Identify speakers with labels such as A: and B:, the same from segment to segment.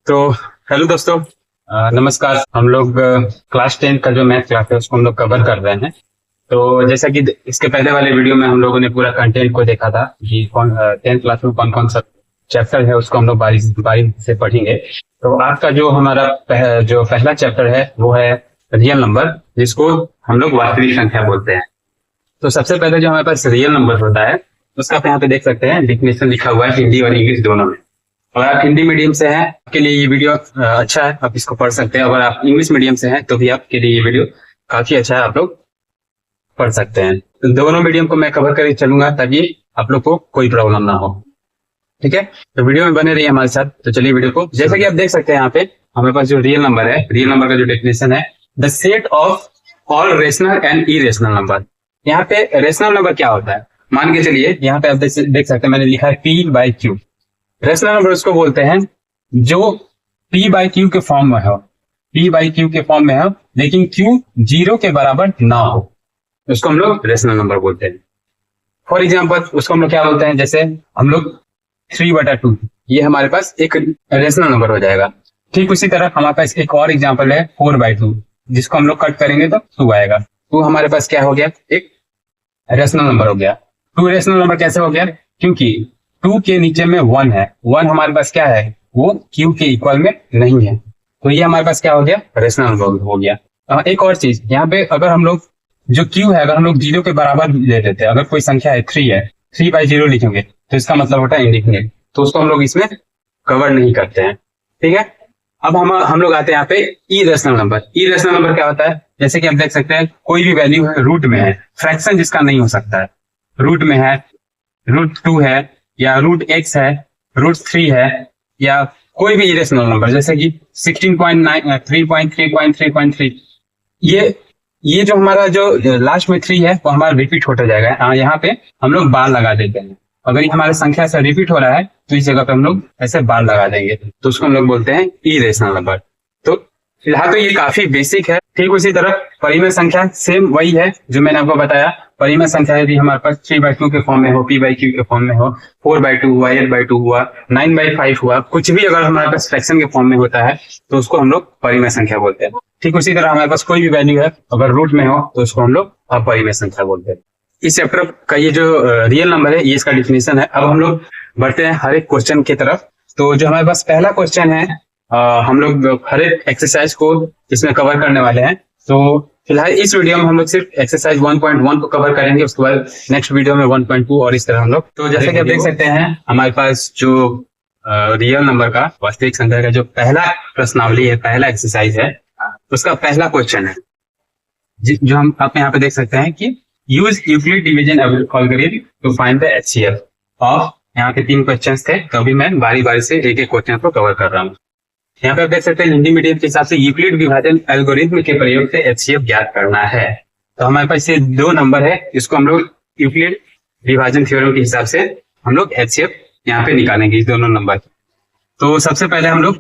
A: तो हेलो दोस्तों, नमस्कार। हम लोग क्लास 10 का जो मैथ क्लास है उसको हम लोग कवर कर रहे हैं। तो जैसा कि इसके पहले वाले वीडियो में हम लोगों ने पूरा कंटेंट को देखा था कि कौन 10th क्लास में कौन कौन सा चैप्टर है उसको हम लोग बारीक बारीक से पढ़ेंगे। तो आज का जो हमारा जो पहला चैप्टर है वो है रियल नंबर, जिसको हम लोग वास्तविक संख्या बोलते हैं। तो सबसे पहले जो हमारे पास रियल नंबर होता है उसका आप यहाँ पे देख सकते हैं, डिफिनेशन लिखा हुआ है हिंदी और इंग्लिश दोनों में। अगर आप हिंदी मीडियम से हैं आपके लिए ये वीडियो अच्छा है, आप इसको पढ़ सकते हैं। अगर आप इंग्लिश मीडियम से हैं तो भी आपके लिए ये वीडियो काफी अच्छा है, आप लोग पढ़ सकते हैं। तो दोनों मीडियम को मैं कवर करके चलूंगा ताकि आप लोग को कोई प्रॉब्लम ना हो। ठीक है, तो वीडियो में बने रहिए हमारे साथ। तो चलिए वीडियो को, जैसा कि आप देख सकते हैं यहाँ पे हमारे पास जो रियल नंबर है, रियल नंबर का जो डेफिनेशन है, the set of all rational and irrational number. यहाँ पे रेशनल नंबर क्या होता है, मान के चलिए यहाँ पे आप देख सकते हैं मैंने लिखा है P by Q. Rational number उसको बोलते हैं जो पी बाई क्यू के फॉर्म में हो, पी बाई क्यू के फॉर्म में हो लेकिन क्यू 0 के बराबर ना हो, उसको हम लोग रेशनल नंबर बोलते हैं। फॉर एग्जाम्पल उसको हम लोग क्या बोलते हैं, जैसे हम लोग 3/2, ये हमारे पास एक रेशनल नंबर हो जाएगा। ठीक उसी तरह हमारे पास एक और एग्जाम्पल है 4/2, जिसको हम लोग कट करेंगे तो 2 आएगा। तो हमारे पास क्या हो गया, एक रेशनल नंबर हो गया। 2 रेशनल नंबर कैसे हो गया, क्योंकि 2 के नीचे में 1 है, 1 हमारे पास क्या है, वो क्यू के इक्वल में नहीं है, तो ये हमारे पास क्या हो गया, रेशनल नंबर हो गया। एक और चीज यहाँ पे, अगर हम लोग जो क्यू है अगर हम लोग 0 के बराबर ले लेते हैं, अगर कोई संख्या है 3 है, 3/0 लिखेंगे तो इसका मतलब होता है इंडिफिनिट, तो उसको हम लोग इसमें कवर नहीं करते हैं। ठीक है, अब हम लोग आते हैं यहाँ पे इरेशनल नंबर। इरेशनल नंबर क्या होता है, जैसे कि आप देख सकते हैं कोई भी वैल्यू है रूट में है, फ्रैक्शन जिसका नहीं हो सकता है, रूट में है, √2 है या √x है, √3 है, या कोई भी इरेशनल नंबर जैसे कि 16.9 3.3.3.3, ये जो हमारा जो लास्ट में 3 है वो हमारा रिपीट होता जाएगा। यहाँ पे हम लोग बार लगा देते हैं, अगर ये हमारे संख्या से रिपीट हो रहा है तो इस जगह पे हम लोग ऐसे बार लगा देंगे, तो उसको हम लोग बोलते हैं इरेशनल नंबर। तो फिलहाल तो ये काफी बेसिक है। ठीक उसी तरह परिमेय संख्या सेम वही है जो मैंने आपको बताया। परिमेय संख्या यदि हमारे पास 3/2 के फॉर्म में हो, p/q के फॉर्म में हो, 4/2 हुआ, 8/2 हुआ, 9/5 हुआ, कुछ भी अगर हमारे पास फ्रैक्शन के फॉर्म में होता है तो उसको हम लोग परिमेय संख्या बोलते हैं। ठीक उसी तरह हमारे पास कोई भी वैल्यू है अगर रूट में हो तो उसको हम लोग अपरिमेय संख्या बोलते हैं। इस चैप्टर का ये जो रियल नंबर है ये इसका डिफिनेशन है। अब हम लोग बढ़ते हैं हर एक क्वेश्चन की तरफ। तो जो हमारे पास पहला क्वेश्चन है, हम लोग हर एक एक्सरसाइज को इसमें कवर करने वाले हैं। तो फिलहाल इस वीडियो में हम लोग सिर्फ एक्सरसाइज 1.1 को कवर करेंगे, उसके बाद नेक्स्ट वीडियो में 1.2 और इस तरह हम लोग। तो जैसे कि आप देख सकते हैं हमारे पास जो रियल नंबर का वास्तविक संख्या का जो पहला प्रश्नावली है, पहला एक्सरसाइज है, उसका पहला क्वेश्चन है जो हम आप यहाँ पे देख सकते हैं कि use Euclid division algorithm to find the HCF of. यहाँ पे 3 क्वेश्चन थे, तो अभी मैं बारी बारी से एक एक क्वेश्चन को कवर कर रहा हूँ। यहाँ पे आप देख सकते हैं हिंदी मीडियम के हिसाब से यूक्लिड विभाजन एल्गोरिथम के प्रयोग से एचसीएफ ज्ञात करना है। तो हमारे पास ये 2 नंबर है, इसको हम लोग यूक्लिड विभाजन थ्योरम के हिसाब से हम लोग एचसीएफ यहाँ पे निकालेंगे इस दोनों नंबर। तो सबसे पहले हम लोग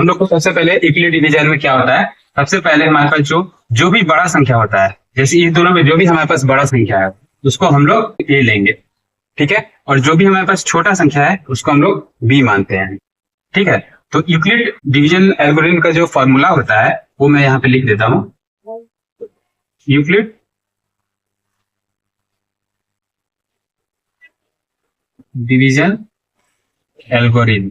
A: को सबसे पहले यूक्लिड डिवीजन में क्या होता है, सबसे पहले हमारे पास जो भी बड़ा संख्या होता है, जैसे इस दोनों में जो भी हमारे पास बड़ा संख्या है उसको हम लोग ए लेंगे। ठीक है, और जो भी हमारे पास छोटा संख्या है उसको हम लोग बी मानते हैं। ठीक है, तो यूक्लिड डिवीजन एल्गोरिथम का जो फॉर्मूला होता है वो मैं यहाँ पे लिख देता हूँ। यूक्लिड डिवीजन एल्गोरिथम,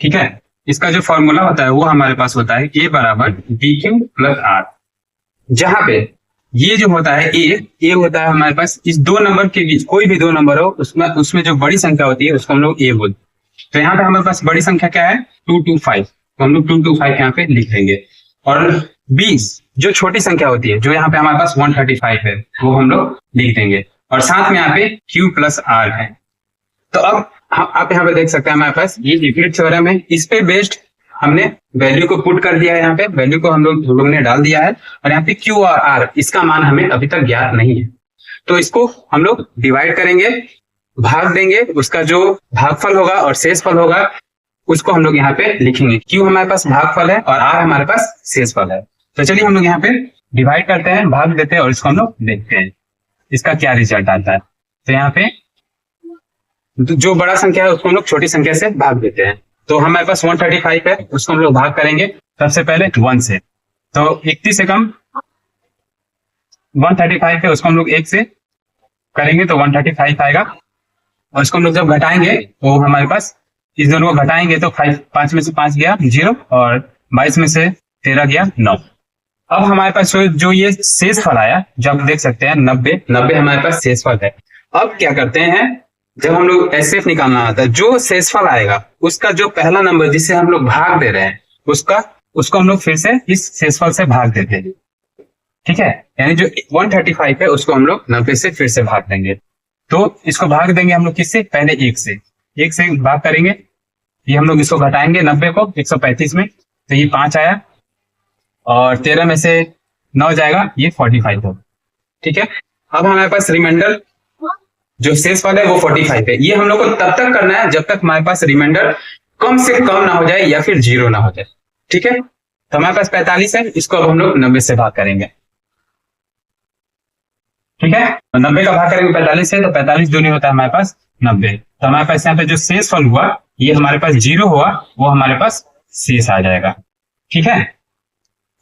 A: ठीक है, इसका जो फॉर्मूला होता है वो हमारे पास होता है a बराबर bq प्लस r, जहां पे ये जो होता है a होता है हमारे पास इस 2 नंबर के बीच, कोई भी 2 नंबर हो उसमें जो बड़ी संख्या होती है उसको हम लोग a बोलते हैं। तो यहाँ पे हमारे पास बड़ी संख्या क्या है 225, तो हम लोग 225 यहाँ पे लिख लेंगे। और 20 जो छोटी संख्या होती है, जो यहाँ पे हमारे पास 135 है, वो हम लोग लिख देंगे। और साथ में यहाँ पे q प्लस r है। तो अब आप यहाँ पे देख सकते हैं हमारे पास ये यूक्लिड थ्योरम है, इस पे बेस्ड हमने वैल्यू को पुट कर दिया है। यहाँ पे वैल्यू को हम लोग ने डाल दिया है, और यहाँ पे q और r इसका मान हमें अभी तक ज्ञात नहीं है, तो इसको हम लोग डिवाइड करेंगे, भाग देंगे, उसका जो भागफल होगा और शेषफल होगा उसको हम लोग यहाँ पे लिखेंगे। q हमारे पास भागफल है और r हमारे पास शेषफल है। तो चलिए हम लोग यहाँ पे डिवाइड करते हैं, भाग देते हैं और इसको हम लोग देखते हैं इसका क्या रिजल्ट आता है। तो यहाँ पे जो बड़ा संख्या है उसको हम लोग छोटी संख्या से भाग देते हैं। तो हमारे पास 135 है, उसको हम लोग भाग करेंगे सबसे पहले 1 से। तो 31 से कम 135 है, उसको हम लोग 1 से करेंगे तो 135 आएगा। और इसको हम लोग जब घटाएंगे तो हमारे पास इस दोनों को घटाएंगे तो 5 में से 5 गया 0 और 22 में से 13 गया 9। अब हमारे पास जो ये शेष फल आया, जो आप देख सकते हैं 90 हमारे पास शेष फल है। अब क्या करते हैं, जब हम लोग एचसीएफ निकालना आता है, जो शेषफल आएगा उसका जो पहला नंबर जिसे हम लोग भाग दे रहे हैं उसको हम लोग फिर से इस शेषफल से भाग देते हैं। ठीक है, यानी जो 135 है उसको हम लोग 90 से फिर से भाग देंगे। तो इसको भाग देंगे हम लोग किससे, पहले 1 से भाग करेंगे। ये हम लोग इसको घटाएंगे 90 को 135 में, तो ये 5 आया और 13 में से 9 जाएगा, ये 45 होगा। ठीक है, अब हमारे पास रिमाइंडर जो शेष वाला है वो 45 है। ये हम लोग को तब तक करना है जब तक हमारे पास रिमाइंडर कम से कम ना हो जाए या फिर 0 ना हो जाए। ठीक है, तो हमारे पास 45 है, इसको अब हम लोग 90 से भाग करेंगे। ठीक है, तो 90 का भाग करेंगे 45 से, तो 45 दूनी होता है हमारे पास 90। तो हमारे पास यहाँ पे जो शेष फल हुआ ये हमारे पास 0 हुआ, वो हमारे पास शेष आ जाएगा। ठीक है,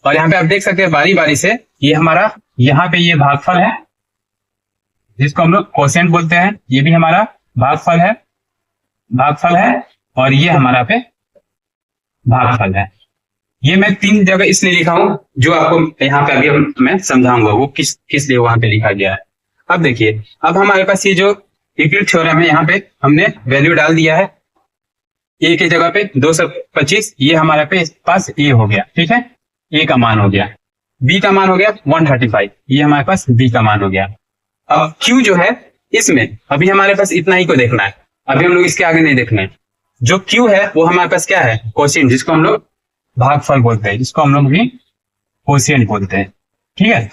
A: और यहाँ पे आप देख सकते हैं बारी बारी से ये हमारा यहाँ पे ये भागफल है जिसको हम लोग कोसेंट बोलते हैं, ये भी हमारा भागफल है और ये हमारा पे भागफल है। ये मैं 3 जगह इसलिए लिखा हूं जो आपको यहाँ पे अभी मैं समझाऊंगा वो किस लिए वहां पे लिखा गया है। अब देखिए, अब हमारे पास ये जो यूक्लिड थ्योरम है यहाँ पे हमने वैल्यू डाल दिया है। ए की जगह पे 225, ये हमारे पास ए हो गया। ठीक है, ए का मान हो गया, बी का मान हो गया 135, ये हमारे पास बी का मान हो गया। अब Q जो है इसमें अभी हमारे पास इतना ही को देखना है, अभी हम लोग इसके आगे नहीं देखना है। जो Q है वो हमारे पास क्या है, कोशिएंट, जिसको हम लोग भागफल बोलते हैं, जिसको हम लोग भी कोशिएंट बोलते हैं। ठीक है,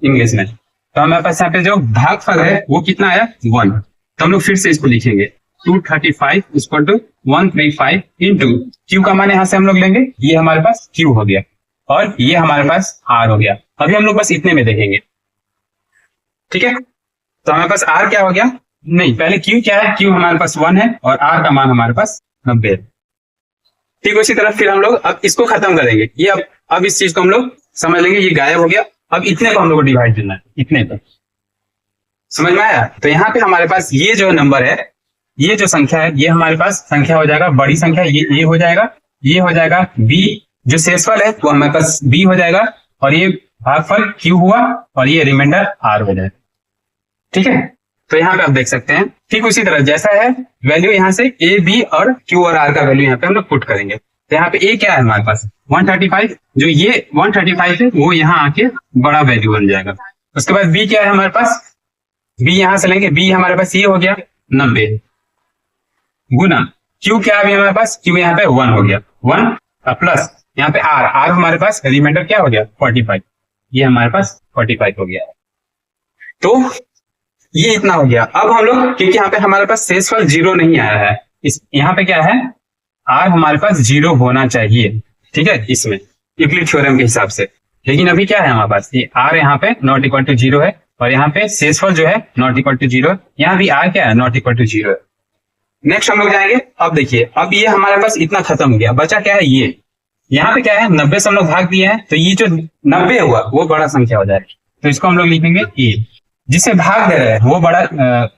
A: इंग्लिश में। तो हमारे पास यहाँ पे जो भागफल है वो कितना आया 1। तो हम लोग फिर से इसको लिखेंगे 235 इक्वल टू 135 इंटू Q का मान यहाँ से हम लोग लेंगे, ये हमारे पास Q हो गया और ये हमारे पास R हो गया। अभी हम लोग बस इतने में देखेंगे। ठीक है, तो हमारे पास R क्या हो गया, नहीं पहले Q क्या है, Q हमारे पास 1 है और R का मान हमारे पास 90 है। ठीक, उसी तरह फिर हम लोग अब इसको खत्म करेंगे। ये अब इस चीज को हम लोग समझ लेंगे, ये गायब हो गया। अब इतने को हम लोग को डिवाइड करना है, इतने को समझ में आया। तो यहाँ पे हमारे पास ये जो नंबर है, ये जो संख्या है, ये हमारे पास संख्या हो जाएगा बड़ी संख्या, ये हो जाएगा, ये हो जाएगा B, जो शेषफल है वो हमारे पास B हो जाएगा और ये भागफल Q हुआ और ये रिमाइंडर R हो जाएगा। ठीक है, तो यहाँ पे आप देख सकते हैं ठीक उसी तरह जैसा है वैल्यू यहाँ से A, B और Q और R का वैल्यू यहाँ पे हम लोग पुट करेंगे। तो यहाँ पे A क्या है हमारे पास 135, जो ये 135 है वो यहाँ आके बड़ा वैल्यू बन जाएगा। उसके बाद B क्या है हमारे पास, B यहाँ से लेंगे, B हमारे पास ये हो गया 90 गुना Q क्या है हमारे पास, Q यहाँ पे 1 हो गया, 1 प्लस यहाँ पे R हमारे पास रिमाइंडर क्या हो गया 45, ये हमारे पास 45 हो गया। तो ये इतना हो गया। अब हम लोग, क्योंकि यहाँ पे हमारे पास शेषफल 0 नहीं आया है, इस यहाँ पे क्या है R हमारे पास 0 होना चाहिए। ठीक है, इसमें यूक्लिड थ्योरम के हिसाब से, लेकिन अभी क्या है हमारे पास, ये R यहाँ पे नॉट इक्वल टू 0 है और यहाँ पे शेषफल जो है नॉट इक्वल टू 0, यहाँ भी R क्या है नॉट इक्वल टू 0 है। नेक्स्ट हम लोग जाएंगे, अब देखिए अब ये हमारे पास इतना खत्म हो गया, बचा क्या है, ये यहाँ पे क्या है 90 से हम लोग भाग दिए हैं, तो ये जो 90 हुआ वो बड़ा संख्या हो जाएगा, तो इसको हम लोग लिखेंगे A। जिसे भाग दे रहे हैं वो बड़ा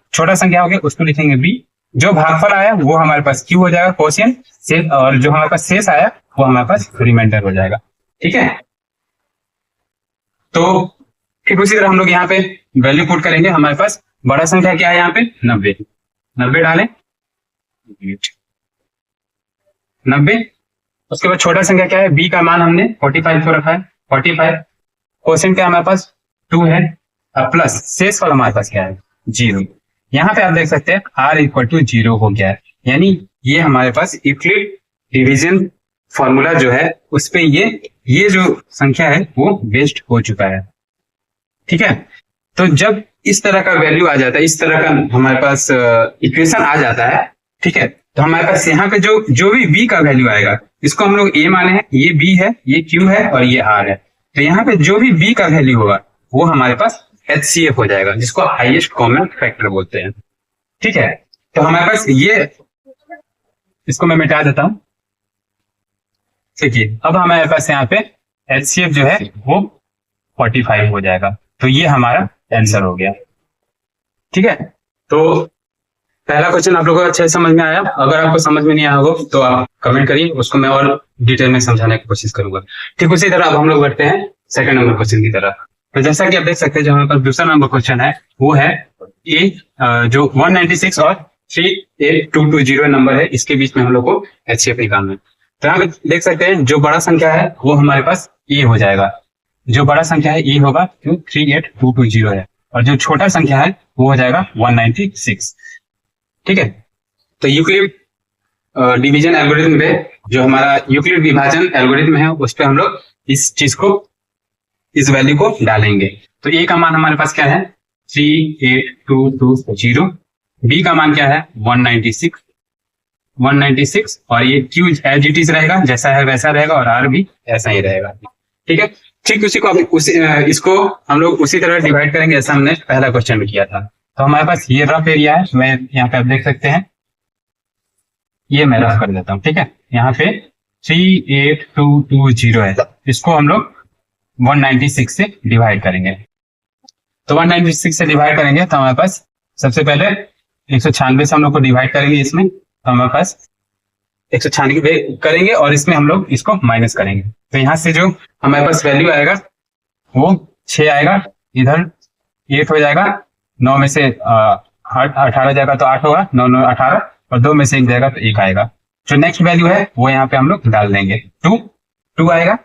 A: छोटा संख्या हो गया, उसको लिखेंगे B। जो भागफल आया वो हमारे पास Q हो जाएगा कोशिएंट, और जो हमारे पास शेष आया वो हमारे पास रिमाइंडर हो जाएगा। ठीक है, तो फिर उसी तरह हम लोग यहाँ पे वैल्यू पुट करेंगे। हमारे पास बड़ा संख्या क्या है यहाँ पे 90 डालें 90। उसके बाद छोटा संख्या क्या है, B का मान हमने 45 को रखा है, 45 कोशिएंट क्या हमारे पास 2 है प्लस शेषफल हमारे पास क्या है 0। यहाँ पे आप देख सकते हैं R इक्वल टू 0 हो गया है, यानी ये हमारे पास यूक्लिड डिवीजन फॉर्मूला जो है उस पे ये जो संख्या है वो बेस्ड हो चुका है। ठीक है, तो जब इस तरह का वैल्यू आ जाता है, इस तरह का हमारे पास इक्वेशन आ जाता है, ठीक है, तो हमारे पास यहाँ पे जो भी B का वैल्यू आएगा इसको हम लोग A माने हैं, ये B है, ये Q है और ये R है। तो यहाँ पे जो भी B का वैल्यू होगा वो हमारे पास HCF हो जाएगा, जिसको हाईएस्ट कॉमन फैक्टर बोलते हैं। ठीक है, तो हमारे पास ये, इसको मैं मिटा देता हूं। ठीक है, अब हमारे पास यहाँ पे HCF जो है वो 45 हो जाएगा। तो ये हमारा आंसर हो गया। ठीक है, तो पहला क्वेश्चन आप लोगों को अच्छे से समझ में आया। अगर आपको समझ में नहीं आया हो तो आप कमेंट करिए, उसको मैं और डिटेल में समझाने की कोशिश करूंगा। ठीक उसी तरह अब हम लोग बढ़ते हैं सेकंड नंबर क्वेश्चन की तरफ। तो जैसा कि आप देख सकते हैं, जो हमारे पास दूसरा नंबर क्वेश्चन है वो है ए, जो 196 और 38220 नंबर है, इसके बीच में हम लोग को HCF निकालना है। तो यहाँ पे देख सकते हैं जो बड़ा संख्या है वो हमारे पास ए हो जाएगा। जो बड़ा संख्या है ए होगा, क्यों 38220 है, और जो छोटा संख्या है वो हो जाएगा 196। ठीक है, तो यूक्लिड डिवीजन एल्गोरिथम पे, जो हमारा यूक्लिड विभाजन एल्गोरिथम है, उस पे हम लोग इस चीज को, इस वैल्यू को डालेंगे। तो ए का मान हमारे पास क्या है 38220, बी का मान क्या है 196, और ये क्यू एज इट इज रहेगा, जैसा है वैसा रहेगा, और आर भी ऐसा ही रहेगा। ठीक है, ठीक उसी को इसको हम लोग उसी तरह डिवाइड करेंगे जैसा हमने पहला क्वेश्चन में किया था। तो हमारे पास ये रफ एरिया है, मैं यहाँ पे आप देख सकते हैं, ये मैं रफ कर देता हूँ। ठीक है, यहाँ पे 38220 है, इसको हम लोग 196 से डिवाइड करेंगे। तो 196 से डिवाइड करेंगे तो हमारे पास सबसे पहले 196 से हम लोग को डिवाइड करेंगे इसमें, तो हमारे पास 196 करेंगे और इसमें हम लोग इसको माइनस करेंगे। तो यहाँ से जो हमारे पास वैल्यू आएगा वो 6 आएगा, इधर 8 हो जाएगा, 9 में से 18 जाएगा तो 8 होगा, 9 9 18, और 2 में से 1 जाएगा तो 1 आएगा। जो नेक्स्ट वैल्यू है वो यहाँ पे हम लोग डाल देंगे, 2 आएगा।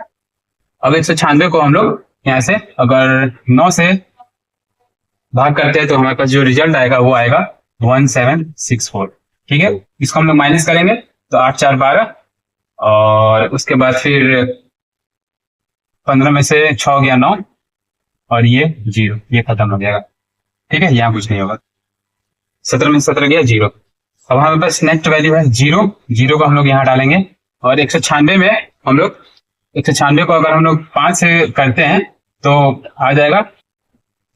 A: अब 196 को हम लोग यहाँ से अगर 9 से भाग करते हैं तो हमारे पास जो रिजल्ट आएगा वो आएगा 1764। ठीक है, इसको हम लोग माइनस करेंगे तो 8 4 12, और उसके बाद फिर 15 में से 6 गया 9, और ये 0, ये खत्म हो जाएगा। ठीक है, यहाँ कुछ नहीं होगा, 17 में 17 गया 0। अब हमारे पास नेक्स्ट वैल्यू है 0 को हम लोग यहाँ डालेंगे, और 196 में हम लोग 196 को अगर हम लोग 5 से करते हैं तो आ जाएगा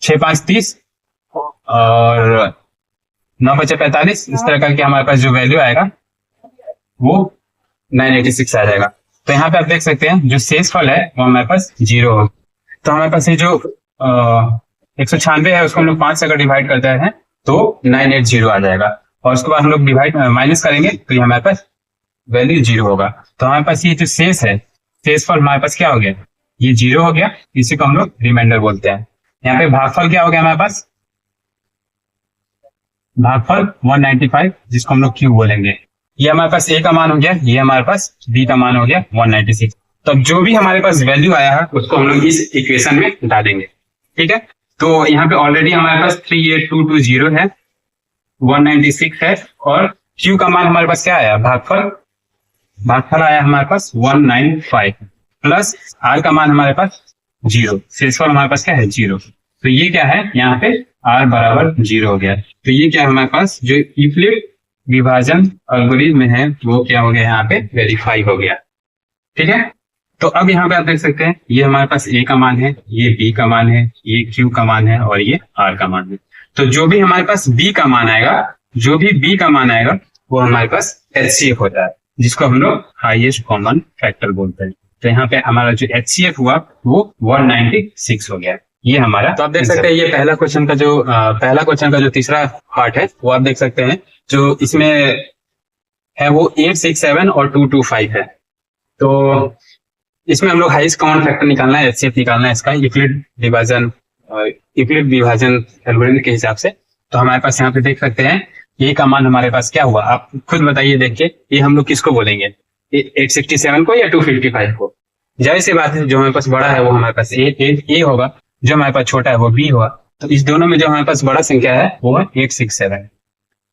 A: 6 5 30, और 9 बचे 45। इस तरह करके हमारे पास जो वैल्यू आएगा वो 986 आ जाएगा। तो यहाँ पे आप देख सकते हैं जो शेषफल है वो हमारे पास 0 हो। तो हमारे पास ये जो 196 है उसको हम लोग 5 से अगर डिवाइड करते हैं तो 980 आ जाएगा, और उसके बाद हम लोग डिवाइड माइनस करेंगे तो ये हमारे पास वैल्यू 0 होगा। तो हमारे पास ये जो शेष है, शेषफल हमारे पास क्या हो गया, ये 0 हो गया, इसी को हम लोग रिमाइंडर बोलते हैं। यहाँ पे भागफल क्या हो गया हमारे पास, भागफल 195, जिसको हम लोग क्यू बोलेंगे। ये हमारे पास ए का मान हो गया, ये हमारे पास बी का मान हो गया 196। तो अब जो भी हमारे पास वैल्यू आया है उसको हम लोग इस इक्वेशन में डालेंगे। ठीक है, तो यहाँ पे ऑलरेडी हमारे पास 38220 है, 196 है, और क्यू का मान हमारे पास क्या आया, भागफल आया हमारे पास 195, प्लस आर का मान हमारे पास 0, शेषफल हमारे पास क्या है 0। तो ये क्या है, यहाँ पे आर बराबर 0 हो गया। तो ये क्या है हमारे पास जो यूक्लिड विभाजन एल्गोरिथम है वो क्या हो गया, यहाँ पे वेरीफाई हो गया। ठीक है, तो अब यहाँ पे आप देख सकते हैं ये हमारे पास ए का मान है, ये बी का मान है, ये क्यू का मान है, और ये आर का मान है। तो जो भी हमारे पास बी का मान आएगा, वो हमारे पास HCF होता है, जिसको हम लोग हाईएस्ट कॉमन फैक्टर बोलते हैं। तो यहाँ पे हमारा जो HCF हुआ वो 196 हो गया, ये हमारा। तो आप देख सकते हैं ये पहला क्वेश्चन का जो तीसरा पार्ट है वो आप देख सकते हैं, जो इसमें है वो 867 और 225 है। तो इसमें हम लोग हाईएस्ट कॉमन फैक्टर निकालना है, HCF निकालना है इसका यूक्लिड विभाजन एल्गोरिथम के हिसाब से। तो हमारे पास यहाँ पे देख सकते हैं ए का मान हमारे पास क्या हुआ, आप खुद बताइए देख के, ये हम लोग किसको बोलेंगे, 867 को या 255 को। जाहिर सी बात है जो हमारे पास बड़ा है वो हमारे पास ए होगा, जो हमारे पास छोटा है वो बी होगा। तो इस दोनों में जो हमारे पास बड़ा संख्या है वो है 867।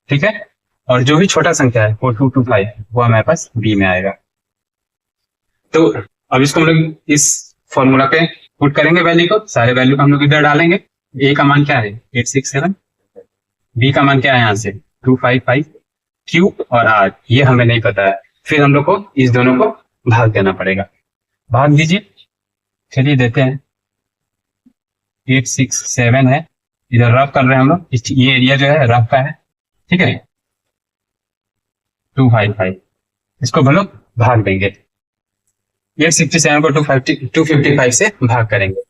A: ठीक है, और जो भी छोटा संख्या है वो 225 वो हमारे पास बी में आएगा। तो अब इसको हम लोग इस फॉर्मूला पे पुट करेंगे वैल्यू को, सारे वैल्यू को हम लोग इधर डालेंगे। ए का मान क्या है 867, बी का मान क्या है यहाँ से 255, क्यू और आर ये हमें नहीं पता है, फिर हम लोग को इस दोनों को भाग देना पड़ेगा। भाग दीजिए, चलिए देते हैं। 867 है, इधर रफ कर रहे हैं हम लोग, ये एरिया जो है रफ का है। ठीक है, 255, इसको हम लोग भाग देंगे। 867 को 255 से भाग करेंगे,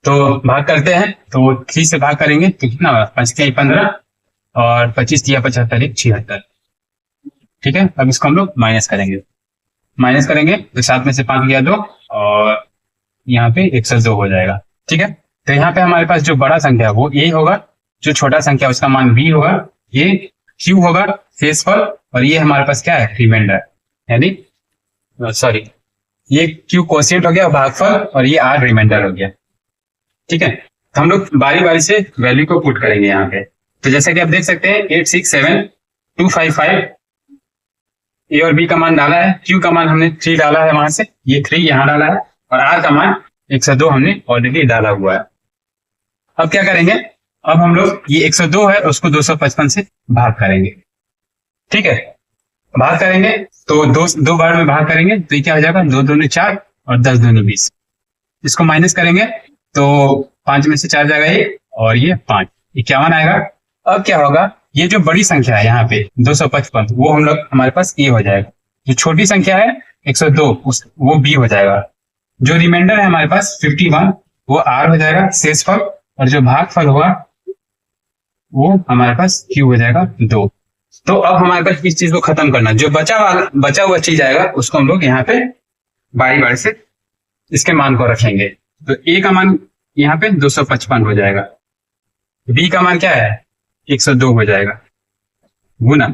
A: तो भाग करते हैं तो 3 से भाग करेंगे तो कितना होगा, 5 के 15 और 25 दिया 75 एक 76। ठीक है, अब इसको हम लोग माइनस करेंगे तो 7 में से 5 गया 2 और यहाँ पे 102 हो जाएगा। ठीक है, तो यहाँ पे हमारे पास जो बड़ा संख्या वो ए होगा, जो छोटा संख्या उसका मान बी होगा, ये क्यू होगा शेषफल, और ये हमारे पास क्या है, रिमाइंडर, यानी सॉरी ये क्यू कोशिएंट हो गया भागफल और ये आर रिमाइंडर हो गया। ठीक है, तो हम लोग बारी बारी से वैल्यू को पुट करेंगे यहाँ पे। तो जैसे कि आप देख सकते हैं 867,255 ए और बी का मान डाला है, क्यू का मान हमने 3 डाला है वहां से, ये 3 यहाँ डाला है, और आर का मान 102 हमने ऑलरेडी डाला हुआ है। अब क्या करेंगे, अब हम लोग ये 102 है उसको 255 से भाग करेंगे। ठीक है, भाग करेंगे तो दो बार में भाग करेंगे तो ये क्या हो जाएगा, 2 दूनी 4 और 10 दूनी 20। इसको माइनस करेंगे तो 5 में से 4 जाएगा ये, और ये 5, 51 आएगा। अब क्या होगा, ये जो बड़ी संख्या है यहाँ पे 255 वो हम लोग हमारे पास ए हो जाएगा, जो छोटी संख्या है 102 वो बी हो जाएगा, जो रिमाइंडर है हमारे पास 51 वो आर हो जाएगा शेषफल, और जो भागफल होगा वो हमारे पास क्यू हो जाएगा 2। तो अब हमारे पास इस चीज को खत्म करना, जो बचा हुआ चीज आएगा उसको हम लोग यहाँ पे बारी बारी से इसके मान को रखेंगे। तो ए का मान यहाँ पे 255 हो जाएगा, बी का मान क्या है 102 हो जाएगा, गुना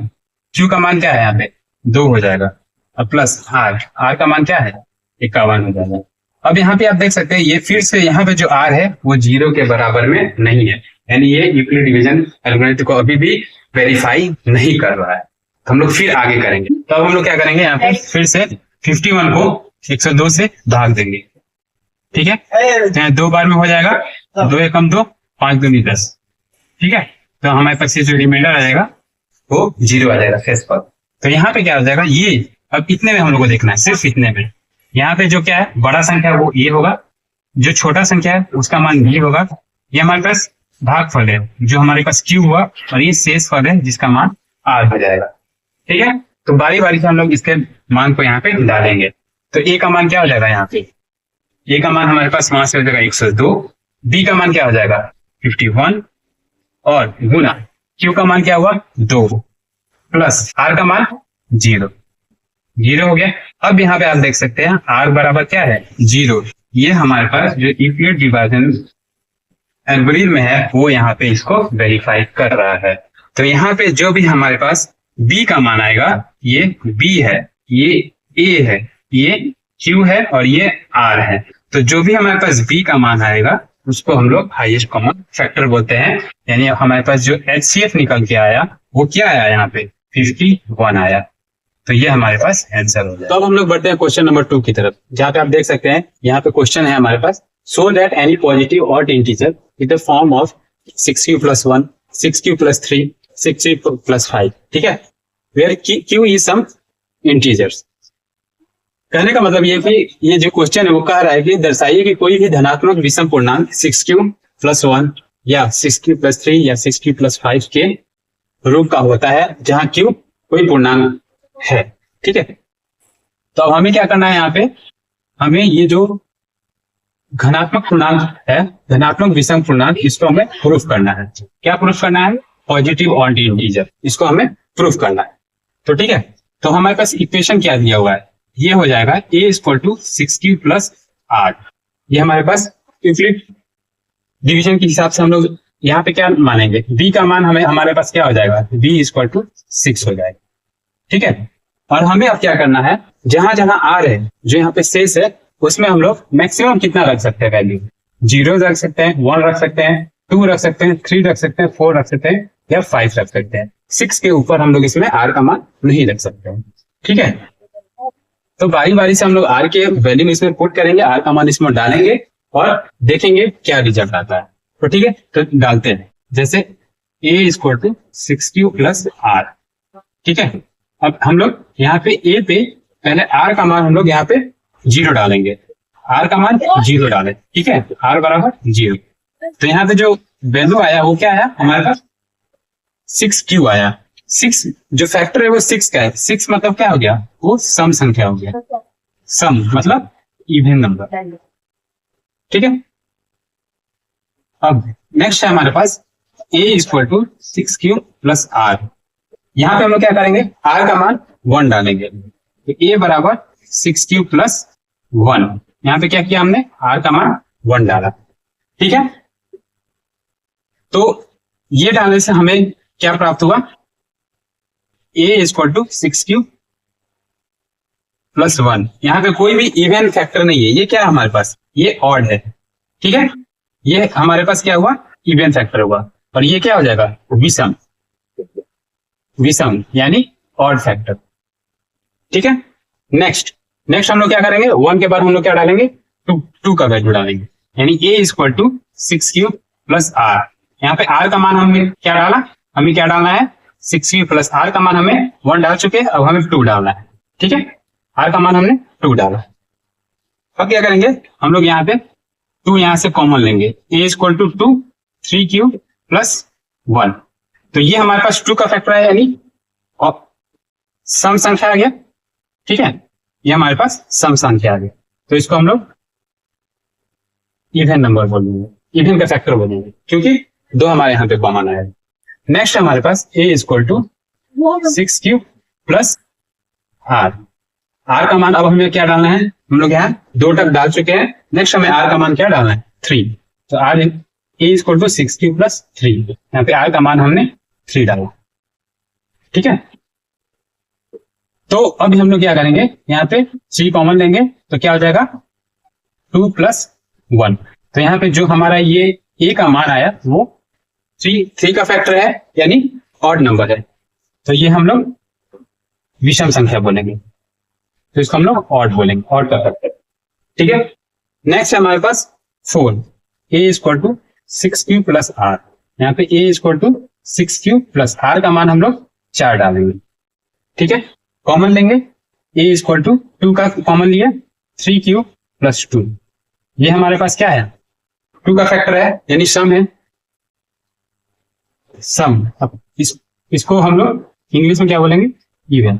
A: क्यू का मान क्या है यहाँ पे 2 हो जाएगा, और प्लस आर का मान क्या है 51 हो जाएगा। अब यहाँ पे आप देख सकते हैं ये फिर से यहाँ पे जो आर है वो 0 के बराबर में नहीं है, यानी ये यूक्लिड डिवीजन एल्गोरिथम को अभी भी वेरीफाई नहीं कर रहा है। तो हम लोग फिर आगे करेंगे, तो अब हम लोग क्या करेंगे, यहाँ पे फिर से 51 को 102 से भाग देंगे। ठीक है, तो यहाँ 2 बार में हो जाएगा, 2 एकम 2, 5 दूनी 10। ठीक है, तो हमारे पास ये जो रिमाइंडर आ जाएगा वो 0 आ जाएगा शेषफल। तो यहाँ पे क्या हो जाएगा, ये अब इतने में हम लोग को देखना है, सिर्फ इतने में। यहाँ पे जो क्या है बड़ा संख्या वो ए होगा, जो छोटा संख्या है उसका मान बी होगा, ये हमारे पास भागफल है जो हमारे पास क्यू हुआ, और ये शेषफल है जिसका मान आर हो जाएगा। ठीक है, तो बारी बारी से हम लोग इसके मान को यहाँ पे डालेंगे। तो ए का मान क्या हो जाएगा, यहाँ पे ए का मान हमारे पास वहां से हो जाएगा 102, बी का मान क्या हो जाएगा 51, और गुना क्यू का मान क्या हुआ 2, प्लस आर का मान 0 हो गया। अब यहाँ पे आप देख सकते हैं आर बराबर क्या है 0, ये हमारे पास जो यूक्लिड डिवीजन एल्गोरिथम में है वो यहाँ पे इसको वेरीफाई कर रहा है। तो यहाँ पे जो भी हमारे पास बी का मान आएगा, ये बी है, ये ए है, ये क्यू है और ये आर है। तो जो भी हमारे पास बी का मान आएगा उसको हम लोग हाईएस्ट कॉमन फैक्टर बोलते हैं, यानी हमारे पास जो HCF निकल के आया वो क्या आया, यहाँ पे 51 आया। तो ये हमारे पास आंसर हो जाए। तो अब हम लोग बढ़ते हैं क्वेश्चन नंबर 2 की तरफ, जहाँ पे आप देख सकते हैं यहाँ पे क्वेश्चन है हमारे पास, so that any positive odd integer with the form of 6q + 1, 6q + 3, 6q + 5। ठीक है, where q is some integers. कहने का मतलब ये कि ये जो क्वेश्चन है वो कह रहा है कि दर्शाइए कि कोई भी धनात्मक विषम पूर्णांक 6q + 1 या 6q + 3 या 6q + 5 के रूप का होता है, जहां q कोई पूर्णांक है। ठीक है, तो अब हमें क्या करना है, यहाँ पे हमें ये जो धनात्मक पूर्णांक है, धनात्मक विषम पूर्णांक, इसको हमें प्रूफ करना है। क्या प्रूफ करना है, पॉजिटिव ऑड इंटीजर, इसको हमें प्रूफ करना है। तो ठीक है, तो हमारे पास इक्वेशन क्या दिया हुआ है, ये हो जाएगा a = 6q + 8। ये हमारे पास यूक्लिड डिवीजन के हिसाब से हम लोग यहाँ पे क्या मानेंगे, b का मान हमारे पास क्या हो जाएगा, b = 6 हो जाएगा। ठीक है, और हमें अब क्या करना है, जहां जहां r है, जो यहाँ पे शेष है, उसमें हम लोग मैक्सिमम कितना रख सकते हैं वैल्यू, 0 रख सकते हैं, 1 रख सकते हैं, 2 रख सकते हैं, 3 रख सकते हैं, 4 रख सकते हैं, या 5 रख सकते हैं। 6 के ऊपर हम लोग इसमें r का मान नहीं रख सकते हैं। ठीक है, तो बारी बारी से हम लोग r के वैल्यू इसमें पुट करेंगे, r का मान इसमें डालेंगे और देखेंगे क्या रिजल्ट आता है। तो ठीक है, तो डालते हैं, जैसे a = 6q + r। ठीक है, अब हम लोग यहाँ पे a पे पहले r का मान हम लोग यहाँ पे 0 डालेंगे, r का मान 0 डालें। ठीक है, r बराबर 0। तो यहाँ पे जो वैल्यू आया वो क्या आया, हमारे पास 6q आया। 6 जो फैक्टर है वो 6 का है। 6 मतलब क्या हो गया, वो सम संख्या हो गया। सम मतलब इवन नंबर, ठीक है। अब नेक्स्ट है हमारे पास a equal to 6q plus r। यहाँ पे हम लोग क्या करेंगे, r का मान 1 डालेंगे, तो a बराबर 6q प्लस 1। यहाँ पे क्या किया हमने, r का मान 1 डाला, ठीक है। तो ये डालने से हमें क्या प्राप्त हुआ, a equal to 6q plus 1। यहाँ पे कोई भी इवन फैक्टर नहीं है, ये क्या है हमारे पास, ये ऑड है, ठीक है। ये हमारे पास क्या हुआ, इवन फैक्टर हुआ, और ये क्या हो जाएगा, विषम, विषम यानी ऑड फैक्टर, ठीक है। नेक्स्ट हम लोग क्या करेंगे, 1 के बाद हम लोग क्या डालेंगे, 2 का वैल्यू डालेंगे, यानी a equal to 6q plus r। यहाँ पे r का मान हमें क्या डाला, हमें क्या डालना है, 6q प्लस r का मान हमें 1 डाल चुके हैं, अब हमें 2 डालना है, ठीक है। r का मान हमने 2 डाला। अब क्या करेंगे, हम लोग यहाँ पे 2 यहाँ से कॉमन लेंगे, a equal to 2 3q plus 1। तो ये हमारे पास 2 का फैक्टर है, यानी सम संख्या आ गया, ठीक है। ये हमारे पास सम संख्या आ गया, तो इसको हम लोग इवन नंबर बोलेंगे, इवन का फैक्टर बोलेंगे, क्योंकि 2 हमारे यहाँ पे कॉमन आया। नेक्स्ट हमारे पास a equal to 6q plus r। r का मान अब हमें क्या डालना है, हम लोग यहाँ 2 तक डाल चुके हैं, नेक्स्ट हमें r का मान क्या डालना है, 3। तो r a equal to 6q plus 3, यहाँ पे r का मान हमने 3 डाला, ठीक है। तो अभी हम लोग क्या करेंगे, यहाँ पे 3 कॉमन लेंगे, तो क्या हो जाएगा 2 प्लस 1। तो यहाँ पे जो हमारा ये a का मान आया वो 3 का फैक्टर है, यानी ऑड नंबर है, तो ये हम लोग विषम संख्या बोलेंगे, तो इसको हम लोग ऑड बोलेंगे, ऑड का फैक्टर, ठीक है। नेक्स्ट है हमारे पास 4, a equal to 6q plus r। यहाँ पे a equal to 6q plus r का मान हम लोग 4 डालेंगे, ठीक है। कॉमन लेंगे, a इक्वल टू 2 का कॉमन लिया, 3q प्लस 2। ये हमारे पास क्या है, 2 का फैक्टर है, यानी सम है, सम। अब इसको हम लोग इंग्लिश में क्या बोलेंगे, इवन,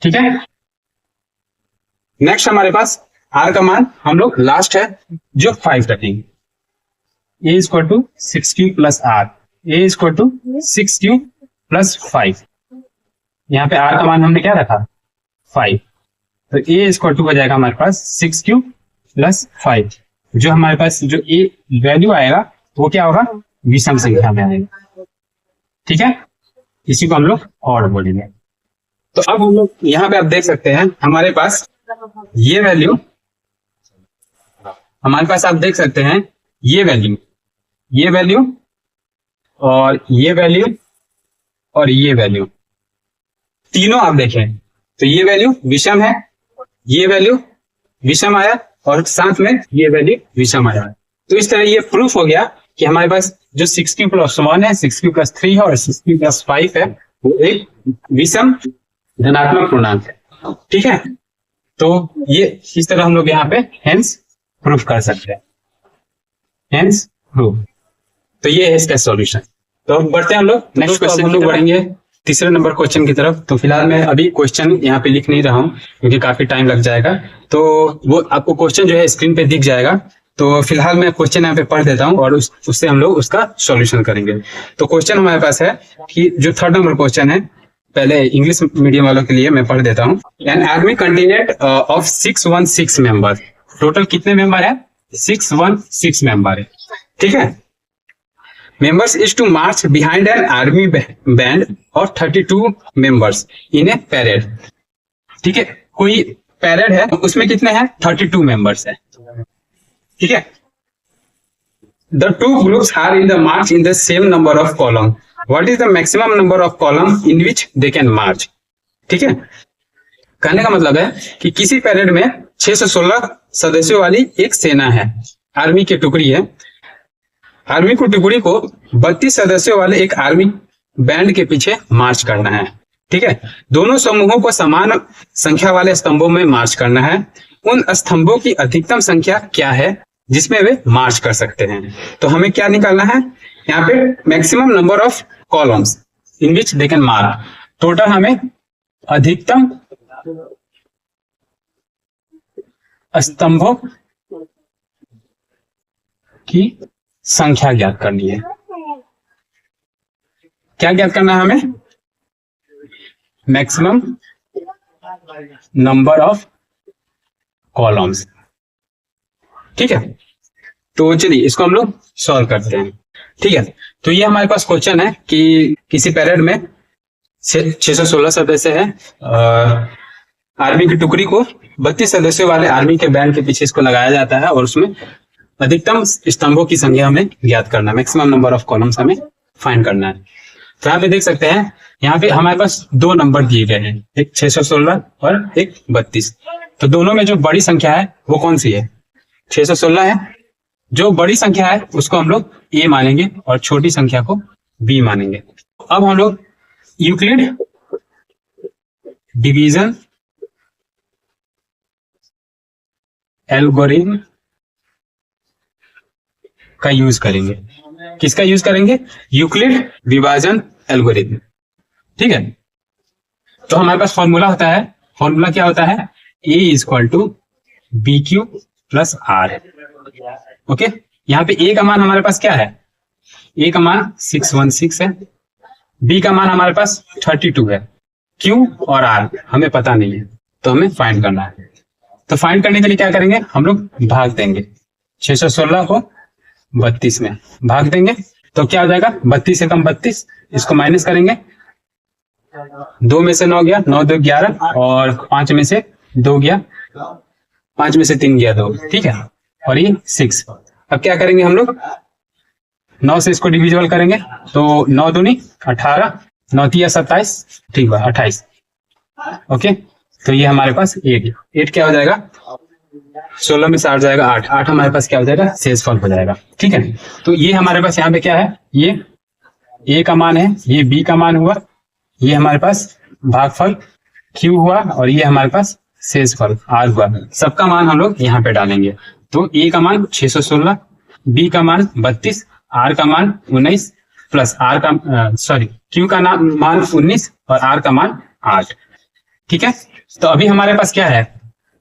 A: ठीक है। नेक्स्ट हमारे पास r का मान हम लोग लास्ट है जो 5 रखेंगे, a equal to 6q plus r, a equal to 6q plus 5। यहाँ पे r का मान हमने क्या रखा, 5, तो a इक्वल टू हो जाएगा हमारे पास 6q प्लस 5। जो हमारे पास जो a वैल्यू आएगा वो क्या होगा, विषम संख्या में आएगा, ठीक है। इसी को हम लोग ऑड बोलेंगे। तो अब हम लोग यहाँ पे आप देख सकते हैं हमारे पास ये वैल्यू, हमारे पास आप देख सकते हैं ये वैल्यू, ये वैल्यू और ये वैल्यू और ये वैल्यू, तीनों आप देखें तो ये वैल्यू विषम है, ये वैल्यू विषम आया और साथ में ये वैल्यू विषम आया। तो इस तरह ये प्रूफ हो गया कि हमारे पास जो 6q प्लस 1 है, 6q प्लस 3 है और 6q प्लस 5 है, वो एक विषम धनात्मक पूर्णांक है, ठीक है। तो ये इस तरह हम लोग यहाँ पे हेंस प्रूफ कर सकते हैं, हेंस प्रूफ। तो ये है इसका सॉल्यूशन। तो अब बढ़ते हैं हम लोग नेक्स्ट क्वेश्चन, हम लोग बढ़ेंगे तीसरे नंबर क्वेश्चन की तरफ। तो फिलहाल मैं अभी क्वेश्चन यहाँ पे लिख नहीं रहा हूँ क्योंकि काफी टाइम लग जाएगा, तो वो आपको क्वेश्चन जो है स्क्रीन पे दिख जाएगा। तो फिलहाल मैं क्वेश्चन यहाँ पे पढ़ देता हूँ और उससे हम लोग उसका सॉल्यूशन करेंगे। तो क्वेश्चन हमारे पास है कि जो 3rd नंबर क्वेश्चन है, पहले इंग्लिश मीडियम वालों के लिए मैं पढ़ देता हूँ। An army contingent of 616 member, total कितने मेंबर है, 616 मेंबर है, ठीक है। Members is to march behind an army band और 32 मेंबर्स इन ए पैरेड, ठीक है। कोई पैरेड है उसमें कितने हैं, 32 मेंबर्स है, ठीक है। The two groups are in the march in the same number of column, what is the maximum number of column in which they can march, ठीक है। कहने का मतलब है कि किसी पैरेड में 616 सदस्यों वाली एक सेना है, आर्मी की टुकड़ी है। आर्मी को टुकड़ी को 32 सदस्यों वाले एक आर्मी बैंड के पीछे मार्च करना है, ठीक है। दोनों समूहों को समान संख्या वाले स्तंभों में मार्च करना है। उन स्तंभों की अधिकतम संख्या क्या है जिसमें वे मार्च कर सकते हैं। तो हमें क्या निकालना है, यहाँ पे maximum number of columns, in which they can mark. Total हमें अधिकतम स्तंभों की संख्या ज्ञात करनी है। क्या ज्ञात करना है हमें? Maximum number of columns. ठीक है, तो चलिए इसको हम लोग सॉल्व करते हैं। ठीक है, तो ये हमारे पास क्वेश्चन है कि किसी पीरियड में 616 सदस्य है, आर्मी की टुकड़ी को 32 सदस्यों वाले आर्मी के बैंड के पीछे इसको लगाया जाता है और उसमें अधिकतम स्तंभों की संख्या हमें ज्ञात करना है, मैक्सिमम नंबर ऑफ कॉलम्स हमें फाइंड करना है। तो यहाँ पे देख सकते हैं, यहाँ पे हमारे पास दो नंबर दिए गए हैं, एक 616 और एक 32। तो दोनों में जो बड़ी संख्या है वो कौन सी है? 616 है। जो बड़ी संख्या है उसको हम लोग ए मानेंगे और छोटी संख्या को बी मानेंगे। अब हम लोग यूक्लिड डिवीजन एल्गोरिथम का यूज करेंगे। किसका यूज करेंगे? यूक्लिड विभाजन एल्गोरिथम। ठीक है, तो हमारे पास फॉर्मूला होता है, फॉर्मूला क्या होता है? A is equal to B Q plus R. Okay, यहाँ पे ए का मान हमारे पास क्या है? ए का मान 616 है, बी का मान हमारे पास 32 है, क्यू और आर हमें पता नहीं है, तो हमें फाइंड करना है। तो फाइंड करने के लिए क्या करेंगे? हम लोग भाग देंगे 616 को 32 में भाग देंगे, तो क्या हो जाएगा? 32 से कम 32, इसको माइनस करेंगे, 2 में से 9 गया, 9 2 11 और 5 में से 2 गया, 5 में से 3 गया 2। ठीक है, और ये 6। अब क्या करेंगे हम लोग? 9 से इसको डिविजिबल करेंगे, तो 9 दूनी 18, 9 तिया 27, ठीक है 28। ओके, तो ये हमारे पास 8 क्या हो जाएगा? 16 में से 8 जाएगा 8, 8 हमारे पास क्या हो जाएगा? शेषफल हो जाएगा। ठीक है, तो ये हमारे पास यहाँ पे क्या है? ये ए का मान है, ये बी का मान हुआ, ये हमारे पास भागफल क्यू हुआ और ये हमारे पास शेषफल आर हुआ। सबका मान हम लोग यहाँ पे डालेंगे। तो ए का मान 616, बी का मान 32, आर का मान 19 प्लस आर का क्यू का मान 19 और आर का मान 8। ठीक है, तो अभी हमारे पास क्या है?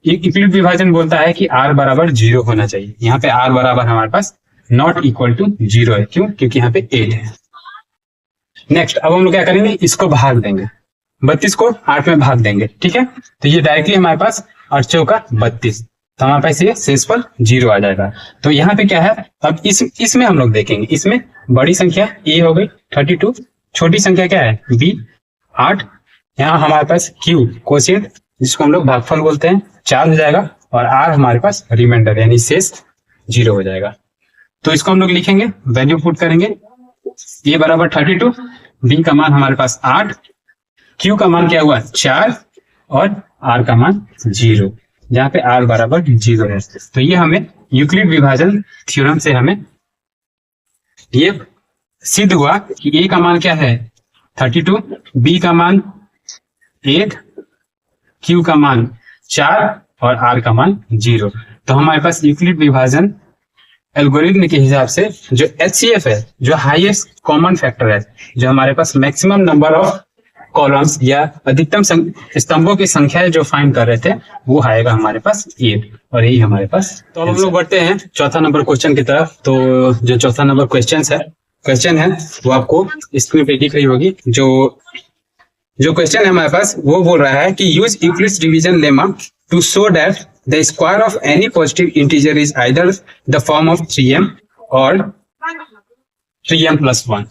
A: यूक्लिड विभाजन बोलता है कि r बराबर 0 होना चाहिए। यहाँ पे r बराबर हमारे पास नॉट इक्वल टू 0 है। क्यों? क्योंकि यहाँ पे 8 है। नेक्स्ट, अब हम लोग क्या करेंगे? इसको भाग देंगे, 32 को 8 में भाग देंगे। ठीक है, तो ये डायरेक्टली हमारे पास 8 चौका 32, तो हमारे पास ये शेषफल 0 आ जाएगा। तो यहाँ पे क्या है? अब इसमें हम लोग देखेंगे, इसमें बड़ी संख्या a हो गई 32, छोटी संख्या क्या है? b 8, यहाँ हमारे पास q कोशिएंट जिसको हम लोग भागफल बोलते हैं 4 हो जाएगा और r हमारे पास रिमाइंडर यानी शेष 0 हो जाएगा। तो इसको हम लोग लिखेंगे, वैल्यू पुट करेंगे, a बराबर 32, b का मान हमारे पास 8, q का मान क्या हुआ? 4 और r का मान 0, जहाँ पे r बराबर 0 है। तो ये हमें यूक्लिड विभाजन थ्योरम से हमें ये सिद्ध हुआ कि a का मान क्या है? 32, b का मान 8, q का मान 4 और r का मान 0। तो हमारे पास यूक्लिड विभाजन एल्गोरिथम के हिसाब से जो HCF है, जो हाईएस्ट कॉमन फैक्टर है, जो हमारे पास मैक्सिमम नंबर ऑफ कॉलम्स या अधिकतम स्तंभों की संख्या जो फाइंड कर रहे थे, वो आएगा हमारे पास 8 और यही हमारे पास। तो अब हम लोग बढ़ते हैं चौथा नंबर क्वेश्चन की तरफ। तो जो चौथा नंबर क्वेश्चन है वो आपको स्क्रीन पे दिख रही होगी। जो क्वेश्चन है हमारे पास वो बोल रहा है कि use Euclid's division lemma to show that the square of any positive integer is either the form of 3m और 3m + 1।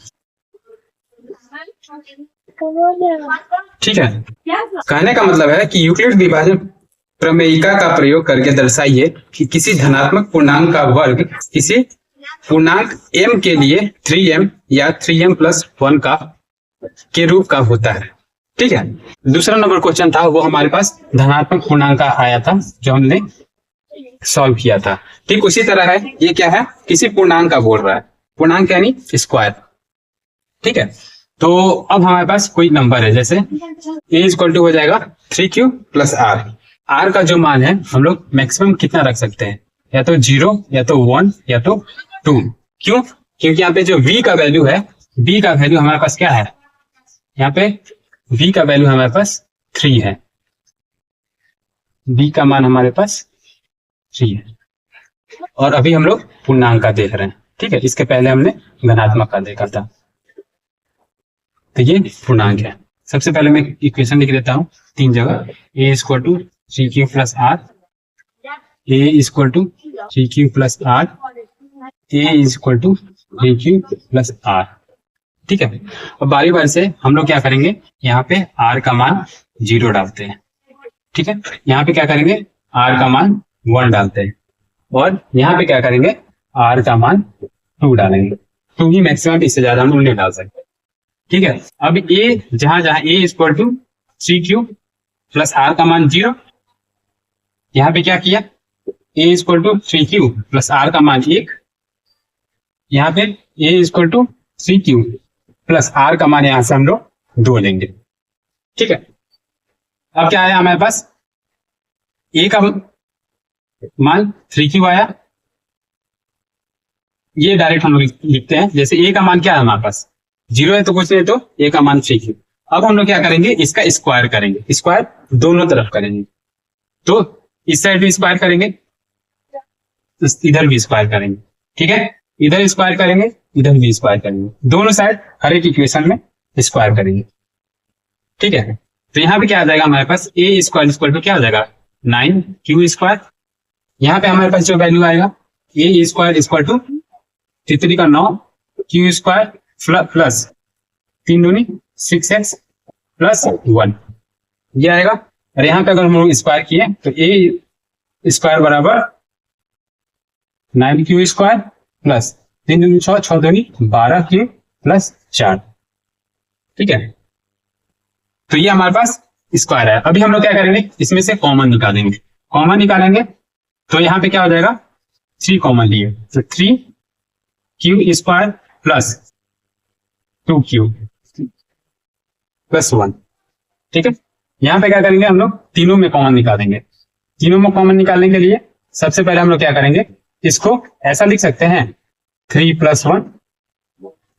A: ठीक है, कहने का मतलब है कि यूक्लिड विभाजन प्रमेयिका का प्रयोग करके दर्शाइए कि किसी धनात्मक पूर्णांक का वर्ग किसी पूर्णांक m के लिए 3m या 3m + 1 के रूप का होता है। ठीक है, दूसरा नंबर क्वेश्चन था वो हमारे पास धनात्मक पूर्णांक का आया था जो हमने सॉल्व किया था। ठीक उसी तरह है, ये क्या है? किसी पूर्णांक का बोल रहा है, पूर्णांक यानी स्क्वायर। ठीक है, तो अब हमारे पास कोई नंबर है, जैसे a = हो जाएगा 3q + r। r का जो मान है हम लोग मैक्सिमम कितना रख सकते हैं? या तो 0 या तो 1 या तो 2। क्यों? क्योंकि यहाँ पे जो v का वैल्यू है, b का वैल्यू हमारे पास क्या है? यहाँ पे v का वैल्यू हमारे पास 3 है, v का मान हमारे पास 3 है, और अभी हम लोग पूर्णांक का देख रहे हैं। ठीक है, इसके पहले हमने धनात्मक का देखा था, तो ये पूर्णांक है। सबसे पहले मैं इक्वेशन लिख देता हूँ 3 जगह, a equal to 3q plus r, a equal to 3q plus r, a equal to 3q plus r। ठीक है, अब बारी बारी से हम लोग क्या करेंगे, यहाँ पे r का मान 0 डालते हैं। ठीक है, यहाँ पे क्या करेंगे, r का मान 1 डालते हैं, और यहाँ पे क्या करेंगे, r का मान 2 डालेंगे। 2 ही मैक्सिमम, इससे ज्यादा हम लोग नहीं डाल सकते। ठीक है, अब a जहां a equal to 3q plus r का मान 0, यहाँ पे क्या किया, a equal to 3q plus r का मान 1, यहाँ पे a equal to 3q plus r का मान यहाँ से हम लोग 2 लेंगे। ठीक है, अब क्या आया हमारे पास, a का मान 3q आया, ये डायरेक्ट हम लोग लिखते हैं। जैसे a का मान क्या है हमारे पास 0 है, तो कुछ नहीं, तो a का मान 3q। अब हम लोग क्या करेंगे, इसका स्क्वायर करेंगे, स्क्वायर दोनों तरफ करेंगे, तो इस साइड भी स्क्वायर करेंगे, इधर भी स्क्वायर करेंगे। ठीक है, इधर स्क्वायर करेंगे, इधर भी स्क्वायर करेंगे, दोनों साइड हर एक इक्वेशन में स्क्वायर करेंगे। ठीक है, तो यहाँ पे क्या आ जाएगा हमारे पास, a स्क्वायर इक्वल टू क्या आ जाएगा 9q स्क्वायर। यहाँ पे हमारे पास जो वैल्यू आएगा, a स्क्वायर इक्वल टू 3 का 9, q स्क्वायर प्लस 3 दूनी 6x प्लस 1, ये आएगा। और यहाँ पे अगर हम लोग स्क्वायर किए तो a स्क्वायर बराबर 9q स्क्वायर प्लस 3 दूनी 6, 6 दूनी 12q प्लस 4। ठीक है, तो ये हमारे पास स्क्वायर है। अभी हम लोग क्या करेंगे, इसमें से कॉमन निकालेंगे। कॉमन निकालेंगे तो यहाँ पे क्या हो जाएगा, 3 कॉमन लिए, तो 3q square plus 2q plus 1। ठीक है, यहाँ पे क्या करेंगे, हम लोग तीनों में कॉमन निकालेंगे। तीनों में कॉमन निकालने के लिए सबसे पहले हम लोग क्या करेंगे, इसको ऐसा लिख सकते हैं 3 प्लस 1,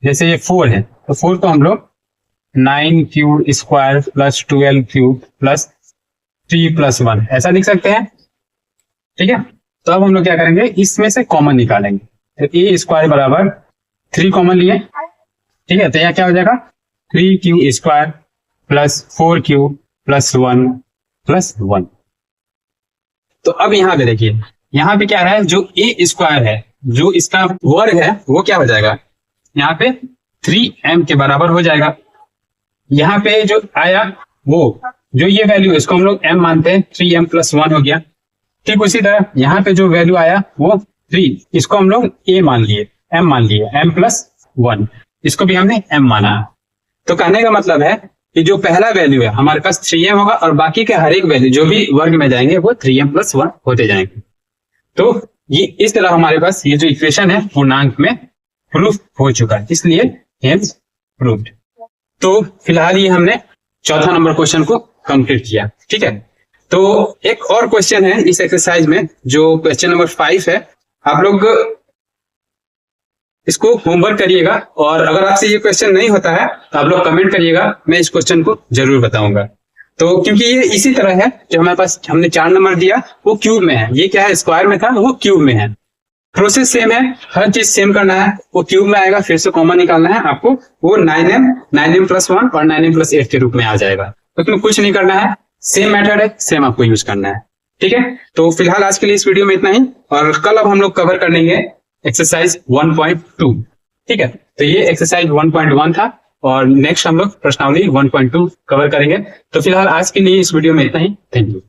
A: जैसे ये 4 है तो 4 को हम लोग 9q square plus 12q plus 3 plus 1 ऐसा लिख सकते हैं। ठीक है, तो अब हम लोग क्या करेंगे, इसमें से कॉमन निकालेंगे। तो a स्क्वायर बराबर 3 कॉमन लिए। ठीक है, तो यहाँ क्या हो जाएगा, 3q square plus 4q plus 1 plus 1। तो अब यहाँ पे देखिए, यहाँ पे क्या है, जो a स्क्वायर है, जो इसका वर्ग है, वो क्या हो जाएगा, यहाँ पे 3m के बराबर हो जाएगा। यहाँ पे जो आया, वो जो ये वैल्यू है, इसको हम लोग m मानते हैं, 3m प्लस 1 हो गया। ठीक उसी तरह यहाँ पे जो वैल्यू आया वो 3, इसको हम लोग a मान लिए, m मान लिए, m प्लस 1, इसको भी हमने m माना। तो कहने का मतलब है कि जो पहला वैल्यू है हमारे पास 3m होगा, और बाकी के हर एक वैल्यू जो भी वर्ग में जाएंगे वो 3m प्लस 1 होते जाएंगे। तो ये इस तरह हमारे पास ये जो इक्वेशन है पूर्णांक में प्रूफ हो चुका है, इसलिए हेंस प्रूव्ड। तो फिलहाल ये हमने चौथा नंबर क्वेश्चन को कंप्लीट किया। ठीक है, तो एक और क्वेश्चन है इस एक्सरसाइज में, जो क्वेश्चन नंबर 5 है। आप लोग इसको होमवर्क करिएगा, और अगर आपसे ये क्वेश्चन नहीं होता है तो आप लोग कमेंट करिएगा, मैं इस क्वेश्चन को जरूर बताऊंगा। तो क्योंकि ये इसी तरह है, जो हमारे पास हमने 4 नंबर दिया वो क्यूब में है, ये क्या है स्क्वायर में था, वो क्यूब में है। प्रोसेस सेम है, हर चीज सेम करना है, वो क्यूब में आएगा, फिर से कॉमन निकालना है आपको, वो 9m प्लस 1 और 9m प्लस 8 के रूप में आ जाएगा। तो इसमें कुछ नहीं करना है, सेम मेथड है, सेम आपको यूज करना है। ठीक है, तो फिलहाल आज के लिए इस वीडियो में इतना ही, और कल अब हम लोग कवर कर लेंगे एक्सरसाइज 1.2। ठीक है, तो ये एक्सरसाइज 1.1 था, और नेक्स्ट हम लोग प्रश्नावली 1.2 कवर करेंगे। तो फिलहाल आज के लिए इस वीडियो में इतना ही, थैंक यू।